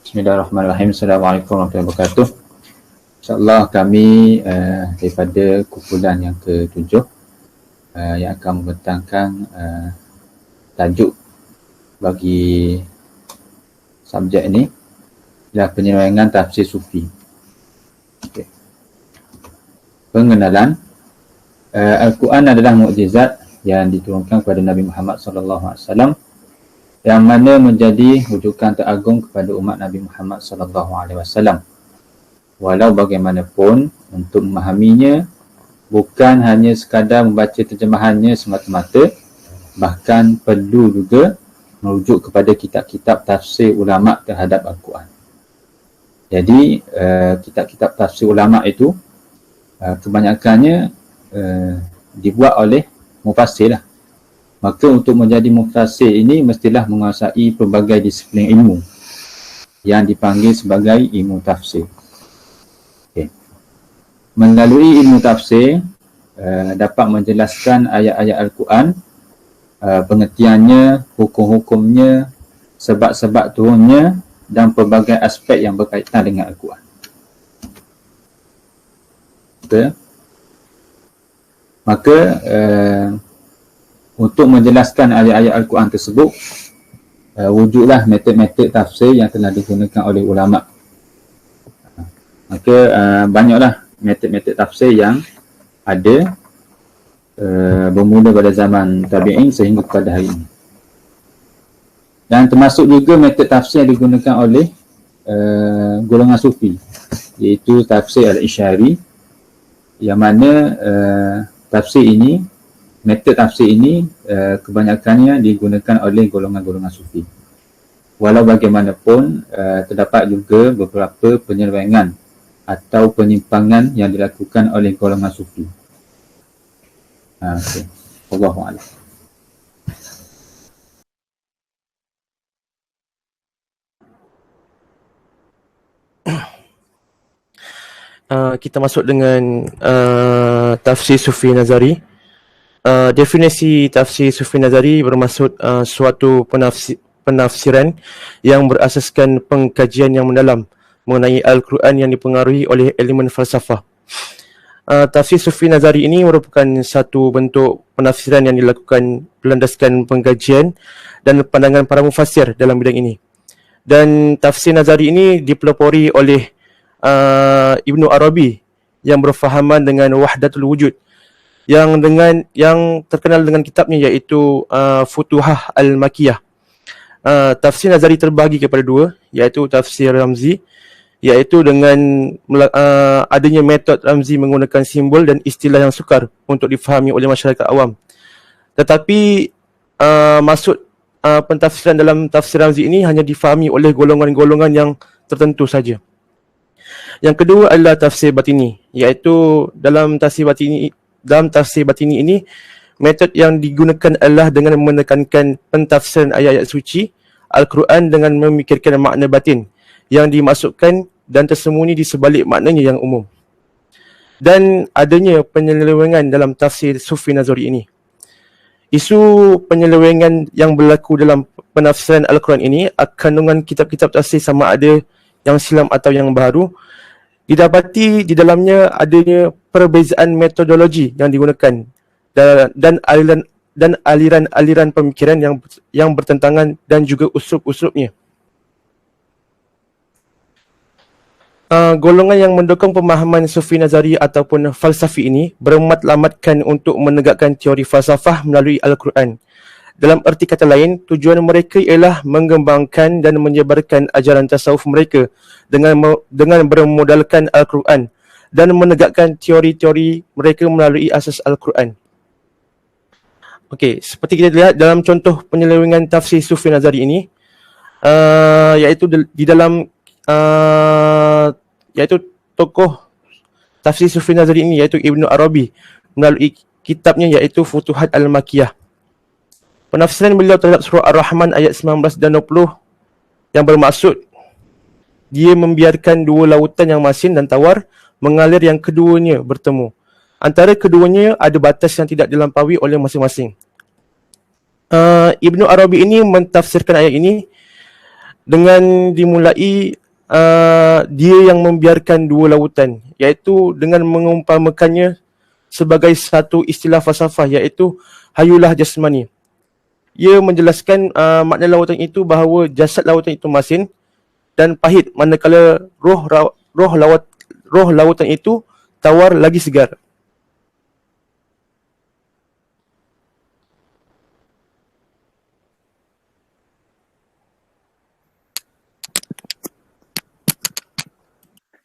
Bismillahirrahmanirrahim. Assalamualaikum warahmatullahi wabarakatuh. InsyaAllah kami daripada kumpulan yang ke-7 yang akan membentangkan tajuk bagi subjek ini ialah penyelewengan tafsir sufi. Okay. Pengenalan. Al-Quran adalah mukjizat yang diturunkan kepada Nabi Muhammad SAW, yang mana menjadi rujukan teragung kepada umat Nabi Muhammad SAW. Walau bagaimanapun, untuk memahaminya bukan hanya sekadar membaca terjemahannya semata-mata, bahkan perlu juga merujuk kepada kitab-kitab tafsir ulama terhadap Al-Quran. Jadi kitab-kitab tafsir ulama itu kebanyakannya dibuat oleh mufassir lah. Maka untuk menjadi mufassir ini mestilah menguasai pelbagai disiplin ilmu yang dipanggil sebagai ilmu tafsir. Okay. Melalui ilmu tafsir dapat menjelaskan ayat-ayat Al-Quran, pengertiannya, hukum-hukumnya, sebab-sebab turunnya dan pelbagai aspek yang berkaitan dengan Al-Quran. Okay. Maka untuk menjelaskan ayat-ayat Al-Quran tersebut, wujudlah metod-metod tafsir yang telah digunakan oleh ulama. Maka banyaklah metod-metod tafsir yang ada bermula pada zaman tabi'in sehingga kepada hari ini. Dan termasuk juga metod tafsir yang digunakan oleh golongan sufi, iaitu tafsir al-Isyari, yang mana metod tafsir ini kebanyakannya digunakan oleh golongan-golongan sufi. Walau bagaimanapun, terdapat juga beberapa penyelewengan atau penyimpangan yang dilakukan oleh golongan sufi. Okay. Wallahu a'lam. Kita masuk dengan tafsir Sufi Nazari. Definisi tafsir Sufi Nazari bermaksud suatu penafsiran yang berasaskan pengkajian yang mendalam mengenai Al-Quran yang dipengaruhi oleh elemen falsafah. Tafsir Sufi Nazari ini merupakan satu bentuk penafsiran yang dilakukan berlandaskan pengkajian dan pandangan para mufassir dalam bidang ini. Dan tafsir Nazari ini dipelopori oleh Ibnu Arabi yang berfahaman dengan wahdatul wujud, yang terkenal dengan kitabnya iaitu Futuhah Al-Makiyah. Tafsir Nazari terbahagi kepada dua, iaitu tafsir Ramzi, iaitu dengan adanya metod Ramzi menggunakan simbol dan istilah yang sukar untuk difahami oleh masyarakat awam. Tetapi maksud pentafsiran dalam tafsir Ramzi ini hanya difahami oleh golongan-golongan yang tertentu saja. Yang kedua adalah tafsir batini, iaitu dalam tafsir batini ini metod yang digunakan adalah dengan menekankan pentafsiran ayat-ayat suci Al-Quran dengan memikirkan makna batin yang dimasukkan dan tersembunyi di sebalik maknanya yang umum. Dan adanya penyelewengan dalam tafsir Sufi Nazari ini. Isu penyelewengan yang berlaku dalam penafsiran Al-Quran ini, kandungan kitab-kitab tafsir sama ada yang silam atau yang baru, didapati di dalamnya adanya perbezaan metodologi yang digunakan dan aliran-aliran pemikiran yang bertentangan dan juga uslub-uslubnya. Golongan yang mendukung pemahaman Sufi Nazari ataupun falsafi ini bermatlamatkan untuk menegakkan teori falsafah melalui Al-Quran. Dalam erti kata lain, tujuan mereka ialah mengembangkan dan menyebarkan ajaran tasawuf mereka dengan bermodalkan Al-Quran dan menegakkan teori-teori mereka melalui asas Al-Quran. Okey, seperti kita lihat dalam contoh penyelewengan tafsir Sufi Nazari ini, iaitu di dalam iaitu tokoh tafsir Sufi Nazari ini, iaitu Ibnu Arabi, melalui kitabnya iaitu Futuhat Al-Makiyah. Penafsiran beliau terhadap surah Ar-Rahman ayat 19 dan 20 yang bermaksud dia membiarkan dua lautan yang masin dan tawar mengalir yang keduanya bertemu. Antara keduanya ada batas yang tidak dilampaui oleh masing-masing. Ibnu Arabi ini mentafsirkan ayat ini dengan dimulai dia yang membiarkan dua lautan, iaitu dengan mengumpamakannya sebagai satu istilah falsafah, iaitu hayulah jasmani. Ia menjelaskan makna lautan itu bahawa jasad lautan itu masin dan pahit, manakala roh lautan itu tawar lagi segar.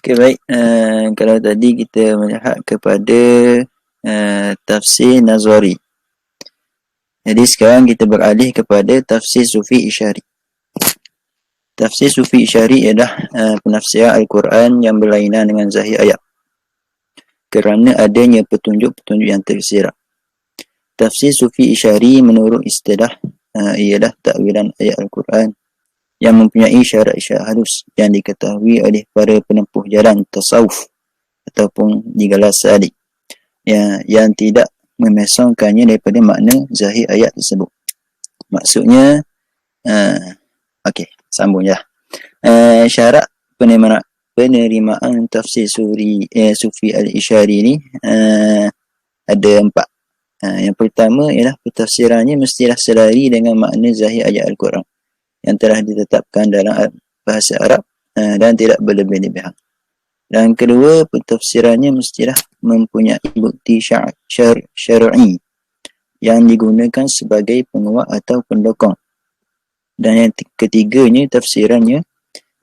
Okey, baik. Kalau tadi kita melihat kepada tafsir Nazari. Jadi sekarang kita beralih kepada tafsir Sufi Isyari. Tafsir Sufi Isyari ialah penafsiran Al-Quran yang berlainan dengan zahir ayat, kerana adanya petunjuk-petunjuk yang tersirat. Tafsir Sufi Isyari menurut istilah ialah takwilan ayat Al-Quran yang mempunyai syarat-syarat halus yang diketahui oleh para penempuh jalan tasawuf ataupun digelar salik yang tidak memesongkannya daripada makna zahir ayat tersebut. Maksudnya, okey, sambung ya. Syarat penerimaan tafsir Sufi Al-Isyari ni ada 4. Yang pertama ialah pentafsirannya mestilah selari dengan makna zahir ayat Al-Quran yang telah ditetapkan dalam bahasa Arab dan tidak berlebih-lebihan. Dan kedua, pentafsirannya mestilah mempunyai bukti syar'i yang digunakan sebagai penguat atau pendukung. Dan yang ketiganya, tafsirannya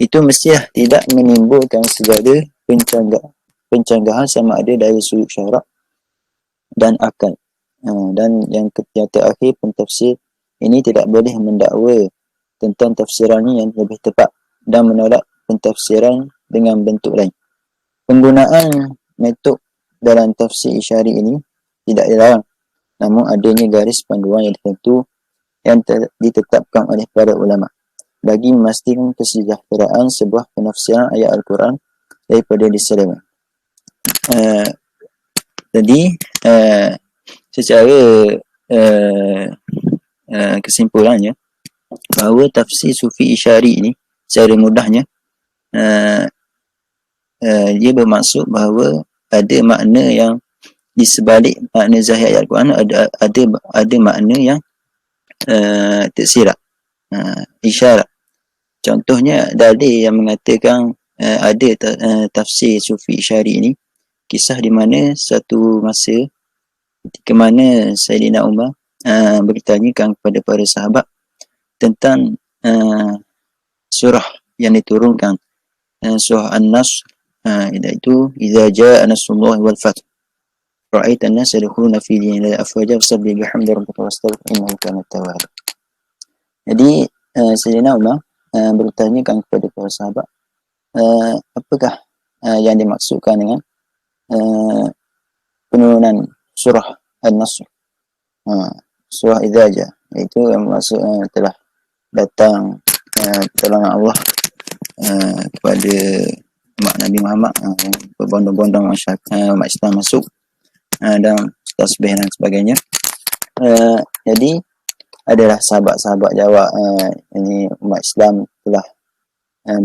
itu mestilah tidak menimbulkan segala pencanggahan sama ada dari sudut syarak dan akal. Dan yang terakhir, pentafsir ini tidak boleh mendakwa tentang tafsirannya yang lebih tepat dan menolak pentafsiran dengan bentuk lain. Penggunaan metod dalam tafsir Isyari ini tidak dilarang, namun adanya garis panduan yang tertentu yang ditetapkan oleh para ulama bagi memastikan kesejahteraan sebuah penafsiran ayat Al-Quran daripada diselewan. Jadi secara kesimpulannya, bahawa tafsir Sufi Isyari ini secara mudahnya dia bermaksud bahawa ada makna yang di sebalik makna zahir ayat Al-Quran ada makna yang tersirat, isyarat. Contohnya dalil yang mengatakan ada tafsir Sufi Isyari ini, kisah di mana satu masa ketika mana Sayyidina Umar bertanyakan kepada para sahabat tentang surah yang diturunkan, surah An-Nasr, iaitu idza jaa nasrullahi wal fath ra'aita an-nasa yadkhuluna fi dinillahi afwaja fasabbih bihamdi rabbika wastaghfir innahu kana tawwaba. Jadi Sayyidina Umar bertanyakan kepada para sahabat, apakah yang dimaksudkan dengan penurunan surah An-Nasr, surah idza jaa, iaitu yang maksud telah datang pertolongan Allah kepada umat Nabi Muhammad, yang berbondong-bondong umat Islam masuk dan tasbih dan sebagainya. Jadi adalah sahabat-sahabat jawab, ini umat Islam telah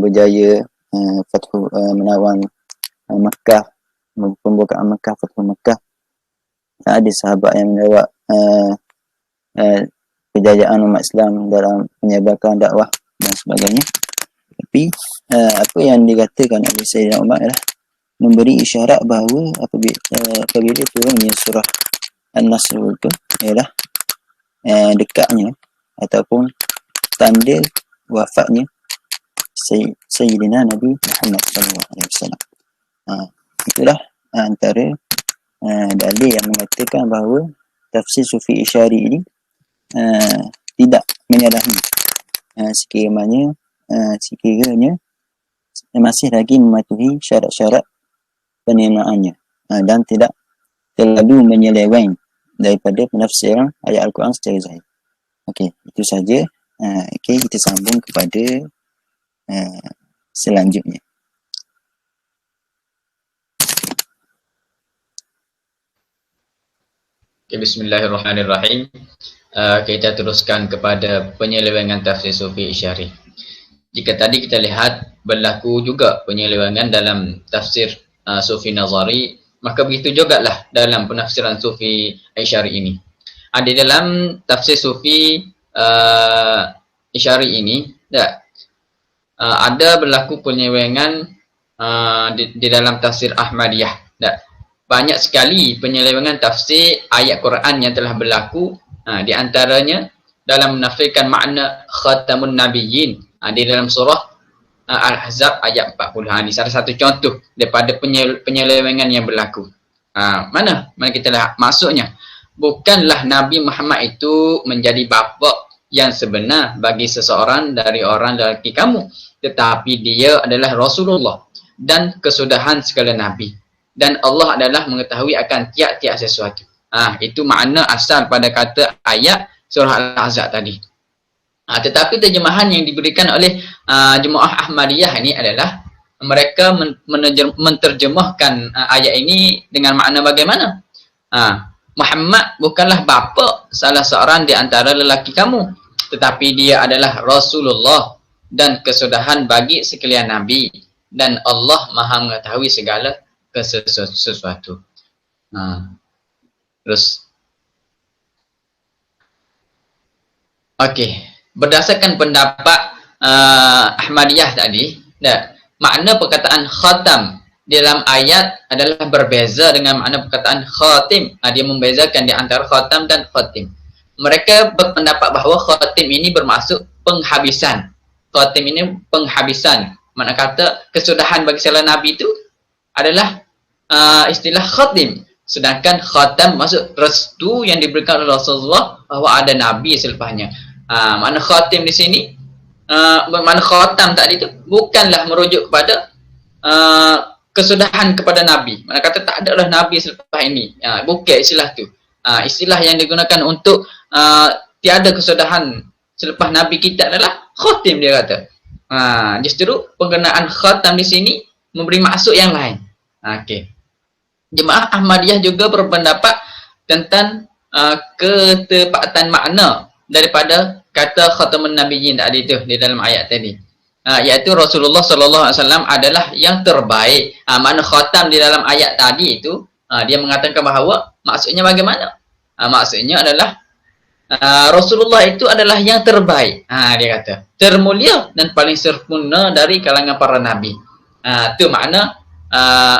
berjaya menawan Makkah, pembukaan Makkah, Fathu Makkah. Ada sahabat yang menjawab kejayaan umat Islam dalam menyebarkan dakwah dan sebagainya. Tapi apa yang dikatakan oleh Sayyidina Umar adalah memberi isyarat bahawa apabila turunnya surah An-Nasr itu ialah dekatnya ataupun tanda wafatnya Sayyidina Nabi Muhammad SAW. Itulah antara dalil yang mengatakan bahawa tafsir Sufi Isyari ini tidak menyalahi sekiranya masih lagi mematuhi syarat-syarat penerimaannya dan tidak terlalu menyeleweng daripada penafsiran ayat Al-Quran secara zahir. Okey, itu saja. Okey, kita sambung kepada selanjutnya. Okay, bismillahirrahmanirrahim. Kita teruskan kepada penyelewengan tafsir Sufi Isyari. Jika tadi kita lihat berlaku juga penyelewengan dalam tafsir Sufi Nazari, maka begitu jugalah dalam penafsiran Sufi Isyari ini. Di dalam tafsir Sufi Isyari ini ada berlaku penyelewengan di dalam tafsir Ahmadiyah. Banyak sekali penyelewengan tafsir ayat Quran yang telah berlaku, di antaranya dalam menafikan makna khatamun nabiyyin di dalam surah Al-Ahzab ayat 40. Ini salah satu contoh daripada penyelewengan yang berlaku. Mana kita lihat maksudnya, bukanlah Nabi Muhammad itu menjadi bapa yang sebenar bagi seseorang dari orang lelaki kamu, tetapi dia adalah Rasulullah dan kesudahan segala nabi, dan Allah adalah mengetahui akan tiap-tiap sesuatu. Itu makna asal pada kata ayat surah Al-Ahzab tadi. Tetapi terjemahan yang diberikan oleh Jemaah Ahmadiyah ini adalah mereka menterjemahkan ayat ini dengan makna bagaimana? Muhammad bukanlah bapa salah seorang di antara lelaki kamu, tetapi dia adalah Rasulullah dan kesudahan bagi sekalian nabi, dan Allah Maha mengetahui segala sesuatu. Terus berdasarkan pendapat Ahmadiyah tadi, makna perkataan khatam di dalam ayat adalah berbeza dengan makna perkataan khatim. Dia membezakan di antara khatam dan khatim. Mereka berpendapat bahawa khatim ini bermaksud penghabisan. Khatim ini penghabisan. Makna kata kesudahan bagi segala nabi itu adalah istilah khatim. Sedangkan khatam maksud restu yang diberikan oleh Rasulullah bahawa ada nabi selepasnya. Makna khatim di sini, makna khatam tadi itu bukanlah merujuk kepada kesudahan kepada nabi. Makna kata tak ada lah nabi selepas ini. Bukan istilah tu. Istilah yang digunakan untuk tiada kesudahan selepas nabi kita adalah khatim, dia kata. Justru penggunaan khatam di sini memberi maksud yang lain. Jemaah Ahmadiyah juga berpendapat tentang ketepatan makna daripada kata khatamun nabiyyin tadi itu di dalam ayat tadi, iaitu Rasulullah sallallahu alaihi wasallam adalah yang terbaik. Makna khatam di dalam ayat tadi itu, dia mengatakan bahawa maksudnya bagaimana? Maksudnya adalah Rasulullah itu adalah yang terbaik. Dia kata termulia dan paling sempurna dari kalangan para nabi. Itu makna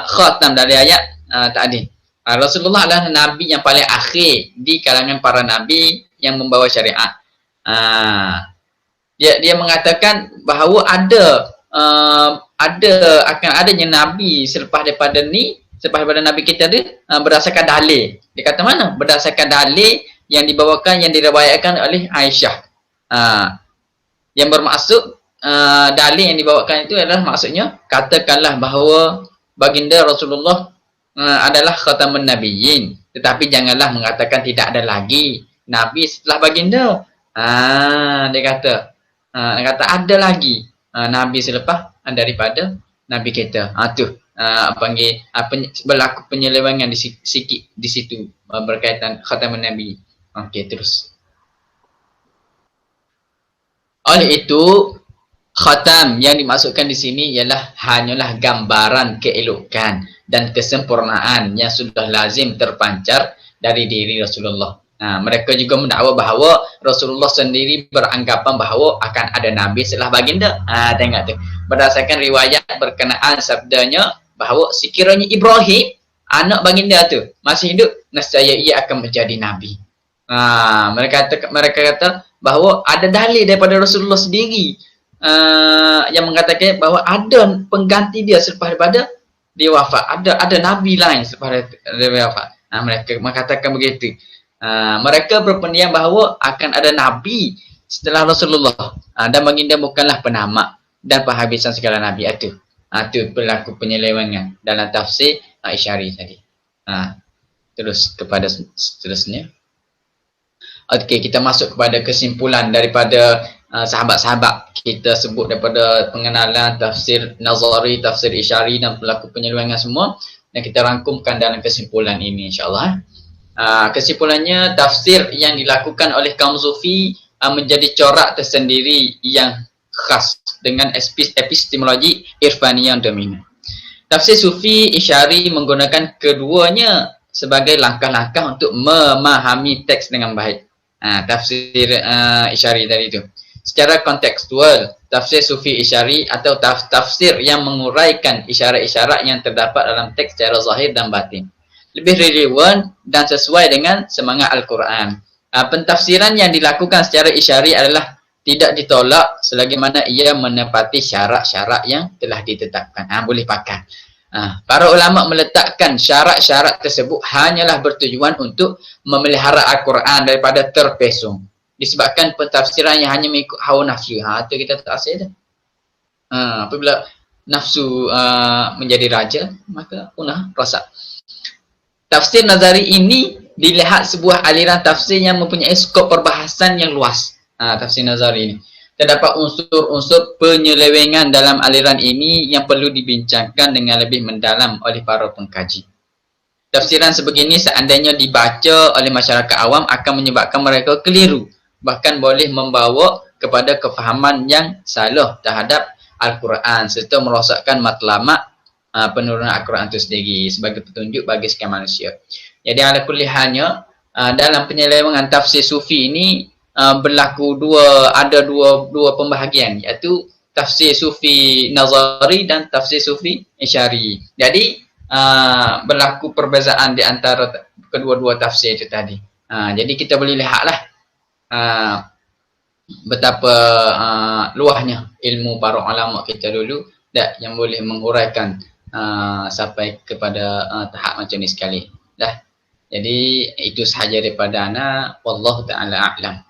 khatam dari ayat tadi. Rasulullah adalah nabi yang paling akhir di kalangan para nabi yang membawa syariat. Dia mengatakan bahawa akan adanya nabi selepas daripada nabi kita tu, berdasarkan dalil. Dia kata mana? Berdasarkan dalil yang dibawakan, yang diriwayatkan oleh Aisyah. Yang bermaksud dalil yang dibawakan itu adalah maksudnya katakanlah bahawa baginda Rasulullah adalah khatamun nabiyyin, tetapi janganlah mengatakan tidak ada lagi nabi setelah baginda. Dia kata ada lagi nabi selepas daripada nabi kita. Panggil berlaku penyelewengan sikit di situ berkaitan khatamun nabi. Terus. Oleh itu, khatam yang dimaksudkan di sini ialah hanyalah gambaran keelokan dan kesempurnaan yang sudah lazim terpancar dari diri Rasulullah. Mereka juga mendakwa bahawa Rasulullah sendiri beranggapan bahawa akan ada nabi setelah baginda. Tengok tu. Berdasarkan riwayat berkenaan sabdanya bahawa sekiranya Ibrahim, anak baginda tu, masih hidup, nescaya ia akan menjadi nabi. Mereka kata bahawa ada dalil daripada Rasulullah sendiri yang mengatakan bahawa ada pengganti dia selepas daripada dia wafat. Ada nabi lain selepas dia wafat. Mereka mengatakan begitu. Mereka berpendapat bahawa akan ada nabi setelah Rasulullah, dan baginda bukanlah penamat dan penghabisan segala nabi itu. Itu berlaku penyelewengan dalam tafsir Isyari tadi. Terus kepada seterusnya. Kita masuk kepada kesimpulan daripada sahabat-sahabat. Kita sebut daripada pengenalan tafsir Nazari, tafsir Isyari dan berlaku penyelewengan semua, dan kita rangkumkan dalam kesimpulan ini insyaAllah. Kesimpulannya, tafsir yang dilakukan oleh kaum Sufi menjadi corak tersendiri yang khas dengan epistemologi irfaniyah yang dominan. Tafsir Sufi Isyari menggunakan keduanya sebagai langkah-langkah untuk memahami teks dengan baik. Tafsir Isyari tadi itu. Secara kontekstual, tafsir Sufi Isyari atau tafsir yang menguraikan isyarat-isyarat yang terdapat dalam teks secara zahir dan batin. Lebih relevan dan sesuai dengan semangat Al-Quran. Pentafsiran yang dilakukan secara isyari adalah tidak ditolak selagi mana ia menepati syarat-syarat yang telah ditetapkan. Boleh pakai. Para ulama meletakkan syarat-syarat tersebut hanyalah bertujuan untuk memelihara Al-Quran daripada terpesong. Disebabkan pentafsiran yang hanya mengikut hawa nafsu. Itu kita tak rasa dah. Apabila nafsu menjadi raja, maka punah rasa. Tafsir Nazari ini dilihat sebuah aliran tafsir yang mempunyai skop perbahasan yang luas. Tafsir Nazari ini. Terdapat unsur-unsur penyelewengan dalam aliran ini yang perlu dibincangkan dengan lebih mendalam oleh para pengkaji. Tafsiran sebegini seandainya dibaca oleh masyarakat awam akan menyebabkan mereka keliru. Bahkan boleh membawa kepada kefahaman yang salah terhadap Al-Quran serta merosakkan matlamat penurunan Al-Quran itu sendiri sebagai petunjuk bagi sekian manusia. Jadi ala kulli halnya dalam penyelewengan tafsir Sufi ini berlaku ada dua pembahagian, iaitu tafsir Sufi Nazari dan tafsir Sufi Isyari. Jadi berlaku perbezaan di antara kedua-dua tafsir itu tadi. Jadi kita boleh lihatlah betapa luahnya ilmu para ulama kita dulu yang boleh menguraikan sampai kepada tahap macam ni sekali. Jadi itu sahaja daripada ana, wallahu taala a'lam.